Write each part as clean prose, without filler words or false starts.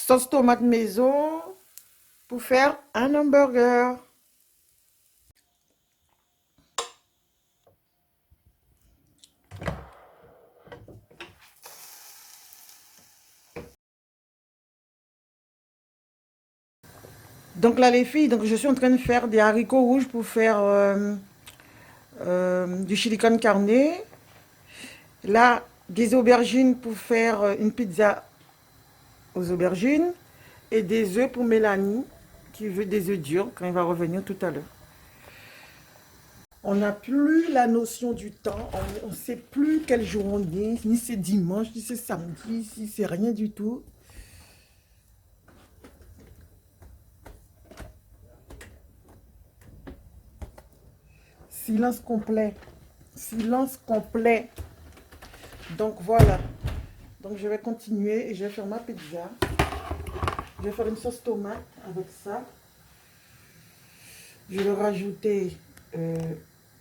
sauce tomate maison pour faire un hamburger. Donc là les filles, donc je suis en train de faire des haricots rouges pour faire du chili con carne. Là, des aubergines pour faire une pizza aux aubergines. Et des œufs pour Mélanie, qui veut des œufs durs quand il va revenir tout à l'heure. On n'a plus la notion du temps, on ne sait plus quel jour on est, ni c'est dimanche, ni c'est samedi, ni c'est rien du tout. Silence complet. Silence complet. Donc voilà. Donc je vais continuer et je vais faire ma pizza. Je vais faire une sauce tomate avec ça. Je vais rajouter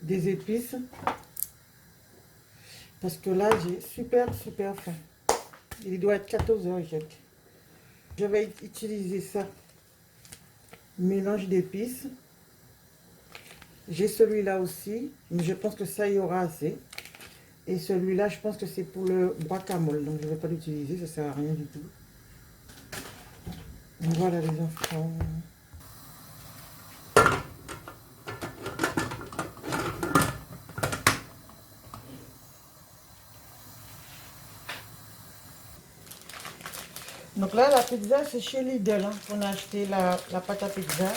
des épices. Parce que là, j'ai super faim. Il doit être 14 h. Je vais utiliser ça. Mélange d'épices. J'ai celui-là aussi. Mais je pense que ça y aura assez. Et celui-là, je pense que c'est pour le guacamole. Donc, je ne vais pas l'utiliser. Ça ne sert à rien du tout. Donc, voilà les enfants. Donc là, la pizza, c'est chez Lidl. Hein, qu'on a acheté la pâte à pizza.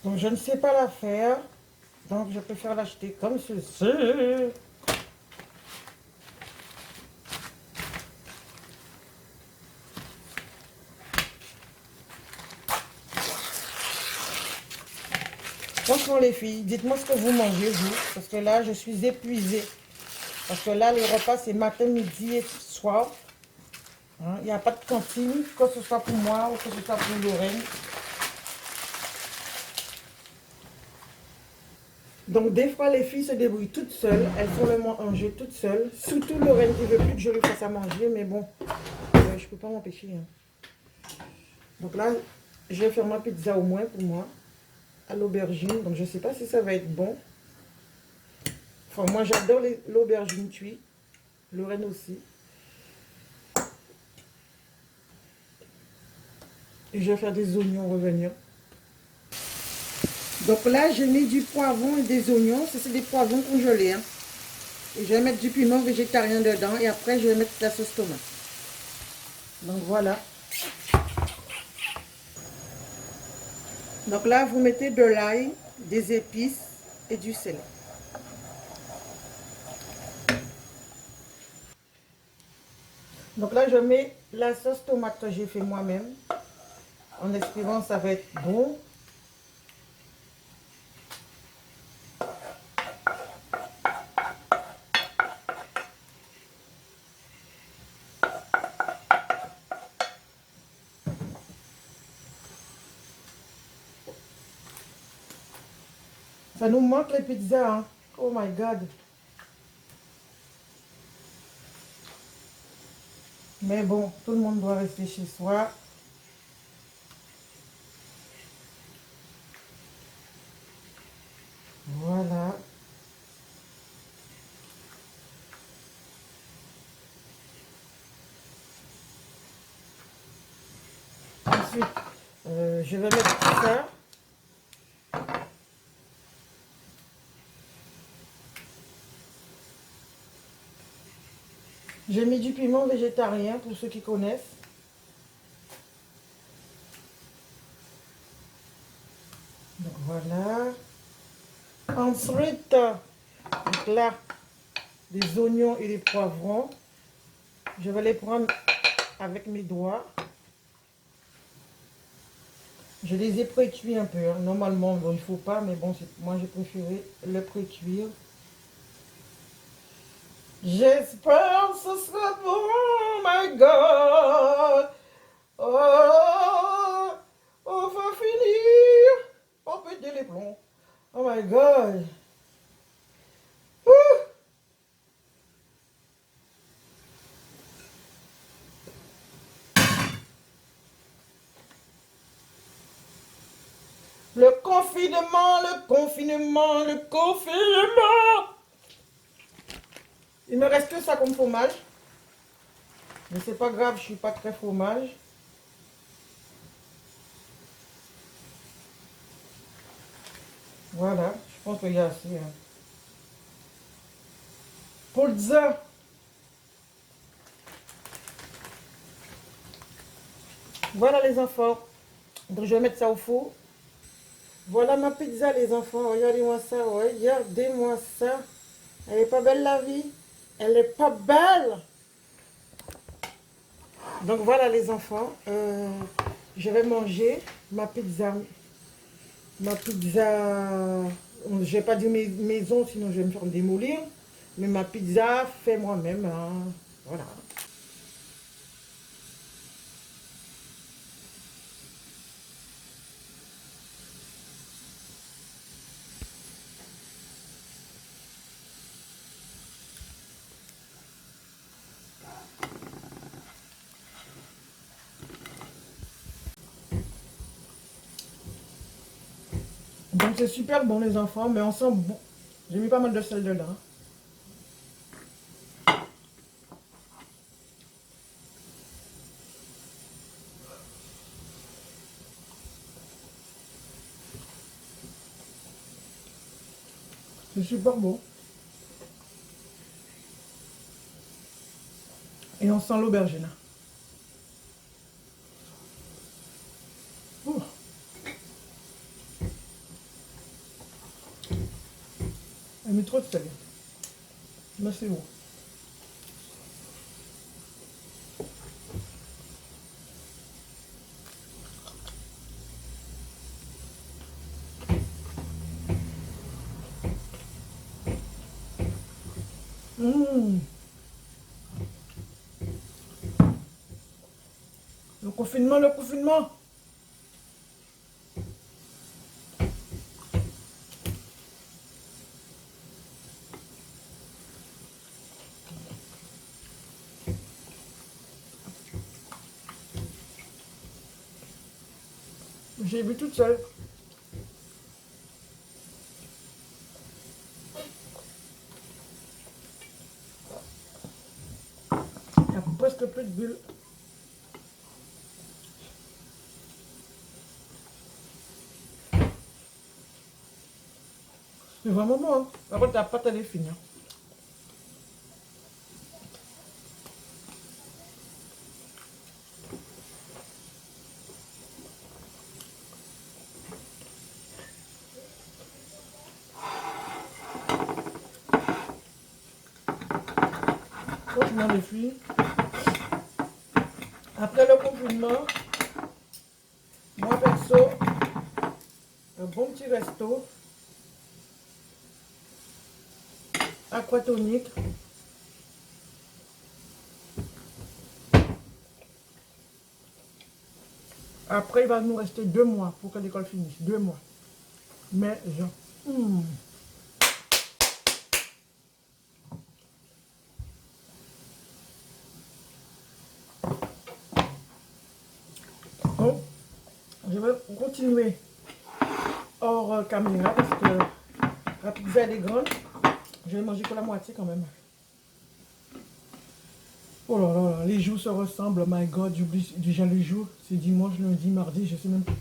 Donc, je ne sais pas la faire. Donc, je préfère l'acheter comme ceci. Franchement, les filles, dites-moi ce que vous mangez, vous. Parce que là, je suis épuisée. Parce que là, les repas, c'est matin, midi et soir. Hein, il n'y a pas de cantine, que ce soit pour moi ou que ce soit pour Lorraine. Donc, des fois, les filles se débrouillent toutes seules. Elles font le manger toutes seules. Surtout Lorraine qui ne veut plus que je lui fasse à manger. Mais bon, je ne peux pas m'empêcher. Hein. Donc là, je vais faire ma pizza au moins pour moi. À l'aubergine. Donc, je ne sais pas si ça va être bon. Enfin, moi, j'adore l'aubergine cuite. Lorraine aussi. Et je vais faire des oignons revenir. Donc là, j'ai mis du poivron et des oignons. Ça, c'est des poivrons congelés. Hein. Et je vais mettre du piment végétarien dedans. Et après, je vais mettre la sauce tomate. Donc voilà. Donc là, vous mettez de l'ail, des épices et du sel. Donc là, je mets la sauce tomate que j'ai fait moi-même. En espérant que ça va être bon. Ça nous manque les pizzas. Hein. Oh my God. Mais bon, tout le monde doit rester chez soi. Voilà. Ensuite, je vais mettre ça. J'ai mis du piment végétarien pour ceux qui connaissent. Donc voilà. Ensuite, donc là, les oignons et les poivrons. Je vais les prendre avec mes doigts. Je les ai pré-cuits un peu. Hein. Normalement, bon, il ne faut pas, mais bon, moi j'ai préféré le pré-cuire. J'espère que ce sera bon, oh my God. Oh les plombs. Oh my God. Ouh. Le confinement, le confinement, le confinement. Il me reste que ça comme fromage. Mais c'est pas grave, je suis pas très fromage. Voilà, je pense qu'il y a assez. Hein. Pizza. Voilà les enfants. Donc je vais mettre ça au four. Voilà ma pizza les enfants. Regardez-moi ça. Regardez-moi ça. Elle est pas belle la vie. Elle est pas belle. Donc voilà les enfants. Je vais manger ma pizza. Ma pizza. Je vais pas dire maison sinon je vais me faire démolir. Mais ma pizza fait moi-même. Hein. Voilà. Donc c'est super bon les enfants, mais on sent bon. J'ai mis pas mal de sel dedans. C'est super bon. Et on sent l'aubergine. Ouh. Elle met trop de sel. Là c'est bon. Mmh. Le confinement, le confinement. J'ai bu toute seule. Il n'y a presque plus de bulles. C'est vraiment bon. Hein. Par contre, la pâte, elle est fine. Hein. Franchement, les filles, après le confinement, moi perso, un bon petit resto, aquatonique. Après, il va nous rester 2 mois pour que l'école finisse. 2 mois. Mais, genre, donc, je vais continuer hors caméra parce que la pizza elle est grande. Je vais manger que la moitié quand même. Oh là là, là, les jours se ressemblent. My God, j'oublie déjà les jours. C'est dimanche, lundi, mardi, je sais même plus.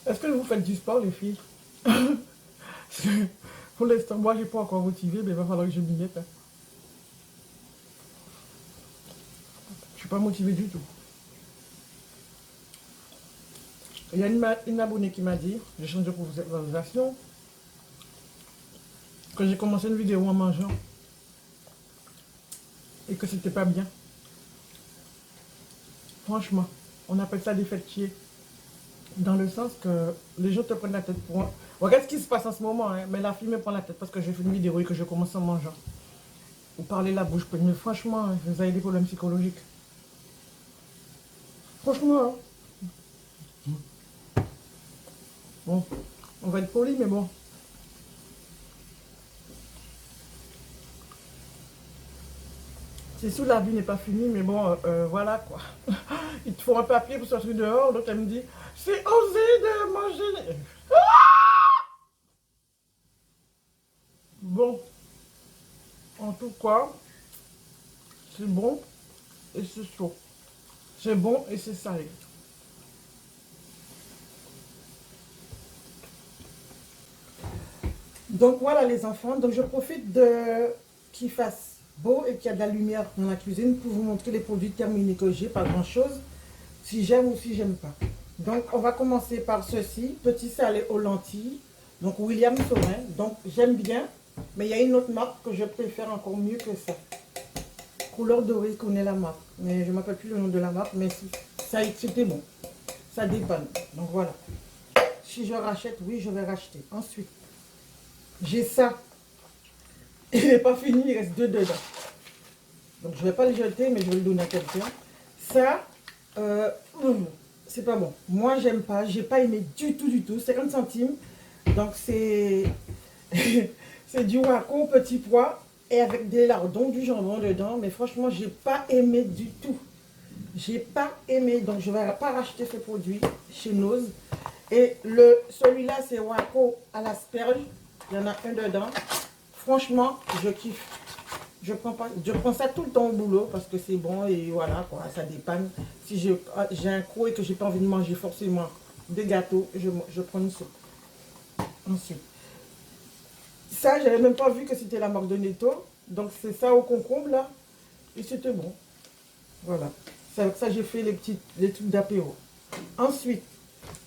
Est-ce que vous faites du sport, les filles? Pour l'instant, moi, je n'ai pas encore motivé, mais il va falloir que je m'y mette. Hein. Je ne suis pas motivée du tout. Il y a une abonnée qui m'a dit, j'ai changé pour cette réalisation, que j'ai commencé une vidéo en mangeant et que c'était pas bien. Franchement, on appelle ça des fêtiers. Dans le sens que les gens te prennent la tête pour moi. Regarde ce qui se passe en ce moment, hein, mais la fille me prend la tête parce que j'ai fait une vidéo et que je commence en mangeant. Vous parlez la bouche pleine, mais franchement, hein, vous avez des problèmes psychologiques. Franchement, hein. Bon, on va être poli, mais bon. C'est sûr, la vie n'est pas finie, mais bon, voilà quoi. Il te faut un papier pour sortir dehors, donc elle me dit, c'est osé de manger. Bon, en tout cas, c'est bon et c'est chaud. C'est bon et c'est salé. Donc voilà les enfants, donc je profite de qu'il fasse beau et qu'il y a de la lumière dans la cuisine pour vous montrer les produits terminés que j'ai, pas grand chose, si j'aime ou si j'aime pas. Donc on va commencer par ceci, petit salé aux lentilles, donc William Saurin, donc j'aime bien, mais il y a une autre marque que je préfère encore mieux que ça. Couleur dorée, je connais la marque, mais je ne m'appelle plus le nom de la marque, mais ça c'était bon, ça dépanne, donc voilà. Si je rachète, oui je vais racheter. Ensuite, j'ai ça. Il n'est pas fini, il reste deux dedans. Donc je ne vais pas le jeter, mais je vais le donner à quelqu'un. Ça, c'est pas bon. Moi, j'aime pas. J'ai pas aimé du tout, du tout. 50 centimes. Donc c'est c'est du wako petit pois et avec des lardons, du jambon dedans. Mais franchement, j'ai pas aimé du tout. J'ai pas aimé. Donc je vais pas racheter ce produit chez Nose. Et celui-là, c'est wako à l'asperge. Il y en a un dedans. Franchement, je kiffe. Je prends ça tout le temps au boulot parce que c'est bon et voilà, quoi, ça dépanne. Si j'ai un croc et que j'ai pas envie de manger forcément des gâteaux, je prends une soupe. Ensuite, ça, j'avais même pas vu que c'était la marque de Netto. Donc c'est ça au concombre là. Et c'était bon. Voilà. C'est avec ça que j'ai fait les trucs d'apéro. Ensuite,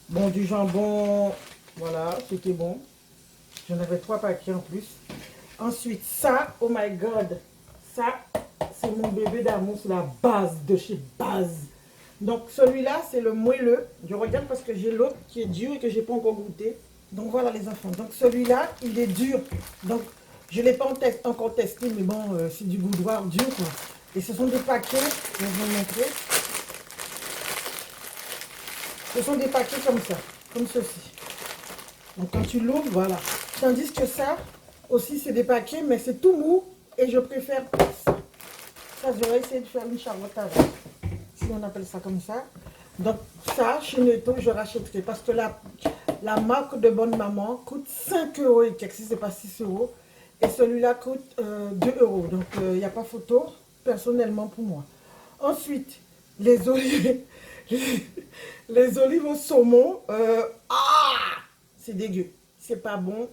bon, du jambon, voilà, c'était bon. J'en avais 3 paquets en plus. Ensuite, ça, oh my god, ça, c'est mon bébé d'amour, c'est la base de chez Base. Donc, celui-là, c'est le moelleux. Je regarde parce que j'ai l'autre qui est dur et que je n'ai pas encore goûté. Donc, voilà les enfants. Donc, celui-là, il est dur. Donc, je ne l'ai pas encore testé, mais bon, c'est du boudoir dur, quoi. Et ce sont des paquets, je vais vous montrer. Ce sont des paquets comme ça, comme ceci. Donc, quand tu l'ouvres, voilà. Tandis que ça, aussi, c'est des paquets, mais c'est tout mou. Et je préfère ça. Ça, j'aurais essayé de faire une charlotte avec. Si on appelle ça comme ça. Donc, ça, chez Netto, je rachèterai. Parce que la marque de Bonne Maman coûte 5 euros et quelques, si ce n'est pas 6 euros. Et celui-là coûte 2 euros. Donc, il n'y a pas photo, personnellement, pour moi. Ensuite, les olives, les olives au saumon. C'est dégueu. C'est pas bon.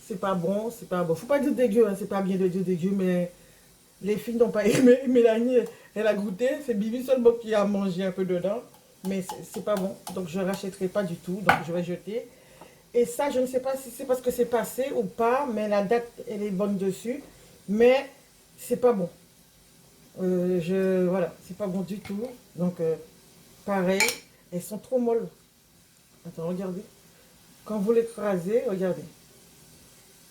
C'est pas bon, c'est pas bon. Faut pas dire dégueu, hein, c'est pas bien de dire dégueu, mais les filles n'ont pas aimé. Mélanie, elle a goûté. C'est Bibi seulement qui a mangé un peu dedans. Mais c'est pas bon. Donc je ne rachèterai pas du tout. Donc je vais jeter. Et ça, je ne sais pas si c'est parce que c'est passé ou pas. Mais la date, elle est bonne dessus. Mais c'est pas bon. Voilà, c'est pas bon du tout. Donc pareil, elles sont trop molles. Attends, regardez. Quand vous l'écrasez, regardez.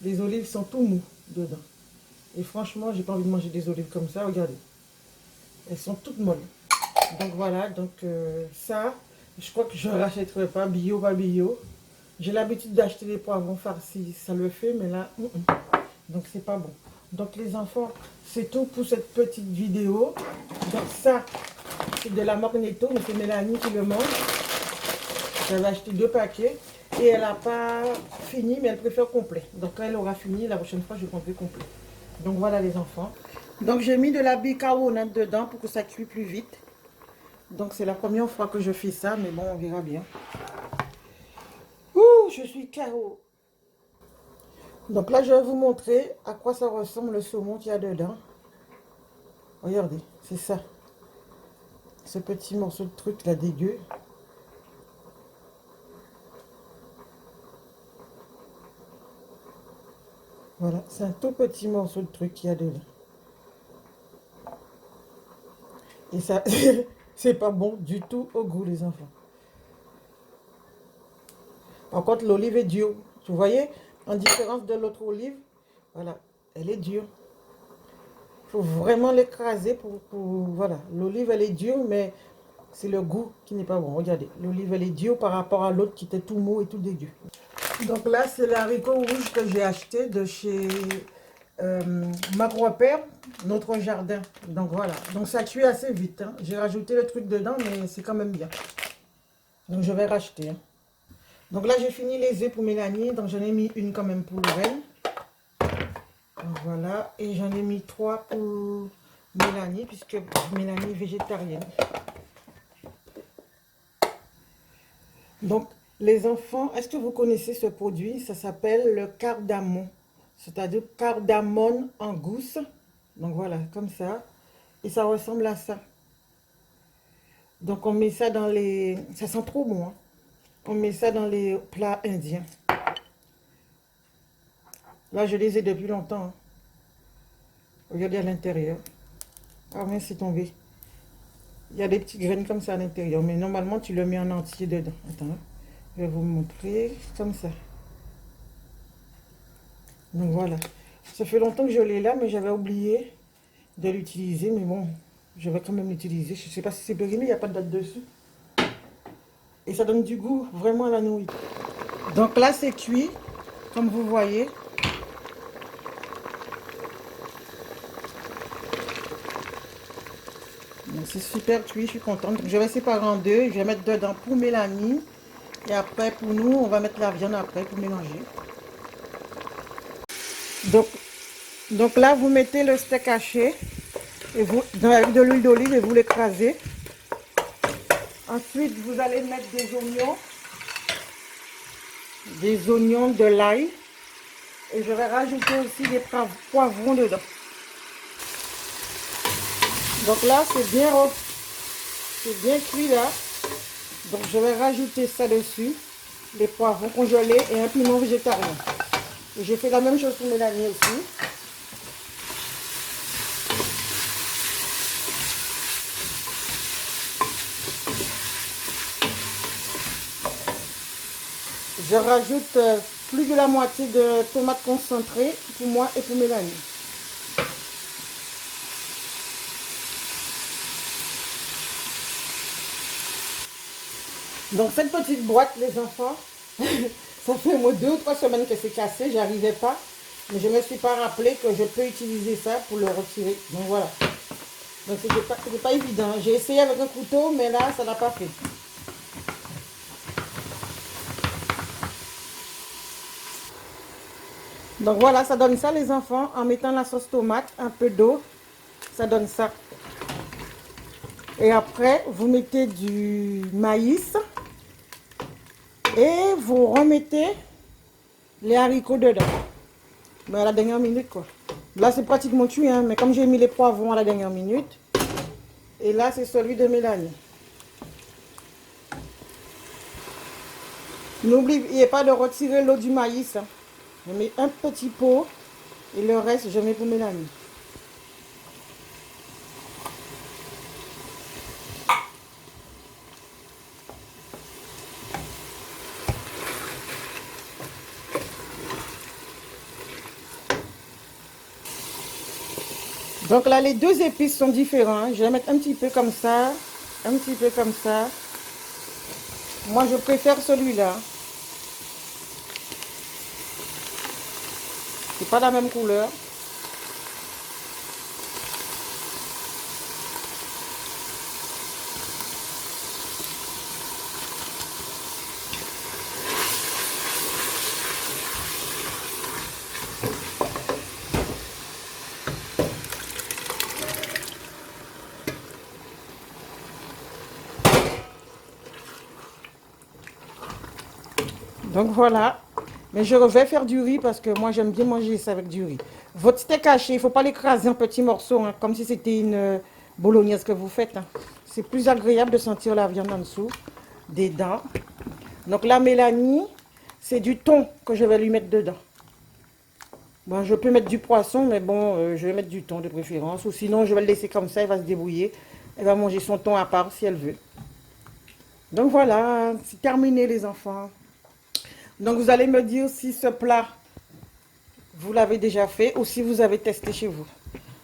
Les olives sont tout mous dedans. Et franchement, j'ai pas envie de manger des olives comme ça. Regardez. Elles sont toutes molles. Donc voilà. Donc ça, je crois que je ne rachèterai pas. Bio, pas bio. J'ai l'habitude d'acheter des poivrons farcis. Ça le fait, mais là, donc c'est pas bon. Donc les enfants, c'est tout pour cette petite vidéo. Donc ça, c'est de la marque Netto, mais c'est Mélanie qui le mange. J'avais acheté 2 paquets. Et elle n'a pas fini, mais elle préfère complet. Donc quand elle aura fini, la prochaine fois, je prendrai complet. Donc voilà les enfants. Donc j'ai mis de la bicarbonate dedans pour que ça cuit plus vite. Donc c'est la première fois que je fais ça, mais bon, on verra bien. Ouh, je suis KO. Donc là, je vais vous montrer à quoi ça ressemble le saumon qu'il y a dedans. Regardez, c'est ça. Ce petit morceau de truc là dégueu. Voilà, c'est un tout petit morceau de truc qu'il y a dedans. Et ça, c'est pas bon du tout au goût, les enfants. Par contre, l'olive est dure. Vous voyez, en différence de l'autre olive, voilà, elle est dure. Il faut vraiment l'écraser pour voilà. L'olive, elle est dure, mais C'est le goût qui n'est pas bon. Regardez, l'olive, elle est dure par rapport à l'autre qui était tout mou et tout dégueu. Donc là, c'est les haricots rouges que j'ai acheté de chez ma grand-père, notre jardin. Donc voilà. Donc ça cuit assez vite. Hein. J'ai rajouté le truc dedans, mais c'est quand même bien. Donc je vais racheter. Hein. Donc là, j'ai fini les œufs pour Mélanie. Donc j'en ai mis une quand même pour Lorraine. Voilà. Et j'en ai mis 3 pour Mélanie, puisque Mélanie est végétarienne. Donc, les enfants, est-ce que vous connaissez ce produit? Ça s'appelle le cardamome, c'est-à-dire cardamone en gousse. Donc voilà, comme ça. Et ça ressemble à ça. Donc on met ça dans les... Ça sent trop bon. Hein. On met ça dans les plats indiens. Là, je les ai depuis longtemps. Hein. Regardez à l'intérieur. Ah oui, c'est tombé. Il y a des petites graines comme ça à l'intérieur. Mais normalement, tu le mets en entier dedans. Attends. Je vais vous montrer comme ça. Donc voilà. Ça fait longtemps que je l'ai là, mais j'avais oublié de l'utiliser. Mais bon, je vais quand même l'utiliser. Je ne sais pas si c'est périmé, il n'y a pas de date dessus. Et ça donne du goût vraiment à la nourriture. Donc là, c'est cuit, comme vous voyez. C'est super cuit, je suis contente. Donc, je vais séparer en deux. Je vais mettre dedans pour Mélanie. Et après, pour nous, on va mettre la viande après pour mélanger. Donc là, vous mettez le steak haché et vous, avec de l'huile d'olive et vous l'écrasez. Ensuite, vous allez mettre des oignons, de l'ail. Et je vais rajouter aussi des poivrons dedans. Donc là, c'est bien cuit là. Donc je vais rajouter ça dessus, les poivrons congelés et un piment végétarien. Et j'ai fait la même chose pour Mélanie aussi. Je rajoute plus de la moitié de tomates concentrées pour moi et pour Mélanie. Donc cette petite boîte, les enfants, ça fait au moins 2 ou 3 semaines que c'est cassé, j'arrivais pas. Mais je ne me suis pas rappelé que je peux utiliser ça pour le retirer. Donc voilà. Donc c'était pas évident. J'ai essayé avec un couteau, mais là, ça n'a pas fait. Donc voilà, ça donne ça les enfants, en mettant la sauce tomate, un peu d'eau, ça donne ça. Et après, vous mettez du maïs et vous remettez les haricots dedans. Mais à la dernière minute quoi. Là c'est pratiquement cuit, hein, mais comme j'ai mis les poivrons à la dernière minute. Et là c'est celui de Mélanie. N'oubliez pas de retirer l'eau du maïs. Hein. Je mets un petit pot et le reste je mets pour Mélanie. Donc là les deux épices sont différents. Je vais mettre un petit peu comme ça, un petit peu comme ça. Moi je préfère celui-là. C'est pas la même couleur. Donc voilà. Mais je vais faire du riz parce que moi j'aime bien manger ça avec du riz. Votre steak haché, il ne faut pas l'écraser en petits morceaux, hein, comme si c'était une bolognaise que vous faites. Hein. C'est plus agréable de sentir la viande en dessous, des dents. Donc là, Mélanie, c'est du thon que je vais lui mettre dedans. Bon, je peux mettre du poisson, mais bon, je vais mettre du thon de préférence. Ou sinon, je vais le laisser comme ça, elle va se débrouiller. Elle va manger son thon à part si elle veut. Donc voilà, c'est terminé les enfants. Donc vous allez me dire si ce plat, vous l'avez déjà fait ou si vous avez testé chez vous.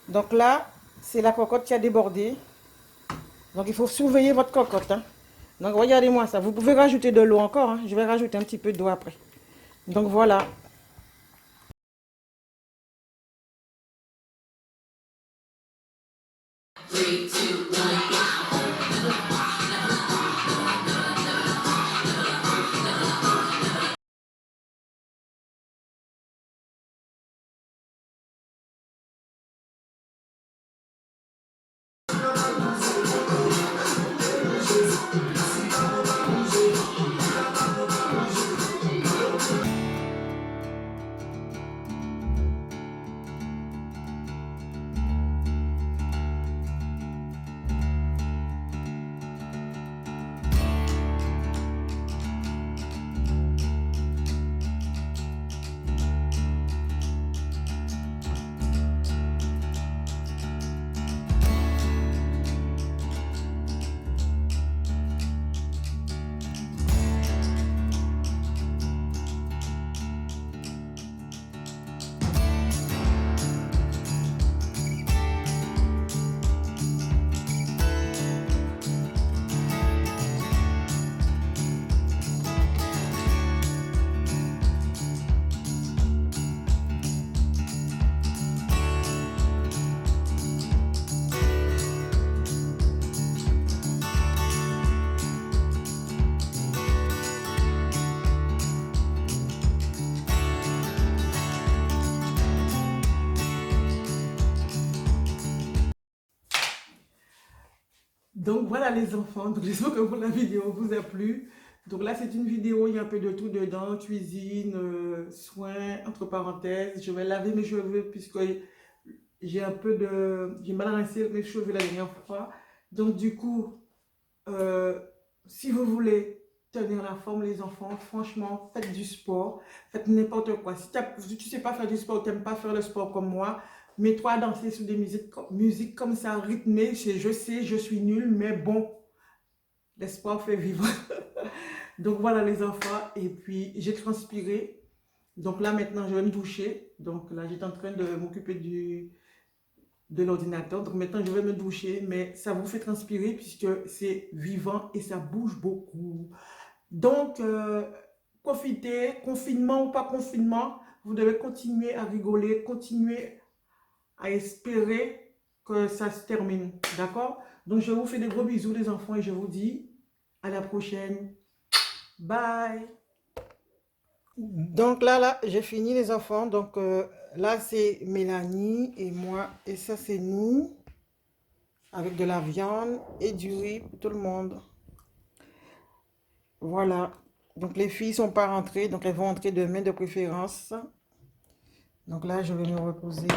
Donc là, c'est la cocotte qui a débordé. Donc, il faut surveiller votre cocotte. Hein. Donc, regardez-moi ça. Vous pouvez rajouter de l'eau encore. Hein. Je vais rajouter un petit peu d'eau après. Donc, voilà. Donc voilà les enfants, donc j'espère que la vidéo vous a plu. Donc là c'est une vidéo, il y a un peu de tout dedans, cuisine, soins, entre parenthèses. Je vais laver mes cheveux puisque j'ai un peu de... J'ai mal rincé mes cheveux la dernière fois. Donc du coup, euh, si vous voulez tenir la forme les enfants, franchement, faites du sport, faites n'importe quoi. Si tu ne sais pas faire du sport, tu n'aimes pas faire le sport comme moi, mets-toi à danser sur des musiques comme ça, rythmées. Je sais, je suis nulle, mais bon, l'espoir fait vivre. Donc voilà les enfants, et puis j'ai transpiré. Donc là maintenant, je vais me doucher. Donc là, j'étais en train de m'occuper de l'ordinateur. Donc maintenant, je vais me doucher, mais ça vous fait transpirer puisque c'est vivant et ça bouge beaucoup. Donc, profitez, confinement ou pas confinement, vous devez continuer à rigoler, continuer à espérer que ça se termine. D'accord? Donc, je vous fais des gros bisous les enfants et je vous dis à la prochaine. Bye! Donc là, j'ai fini les enfants. Donc là, c'est Mélanie et moi. Et ça, c'est nous. Avec de la viande et du riz pour tout le monde. Voilà. Donc les filles sont pas rentrées, donc elles vont entrer demain de préférence. Donc là, je vais me reposer.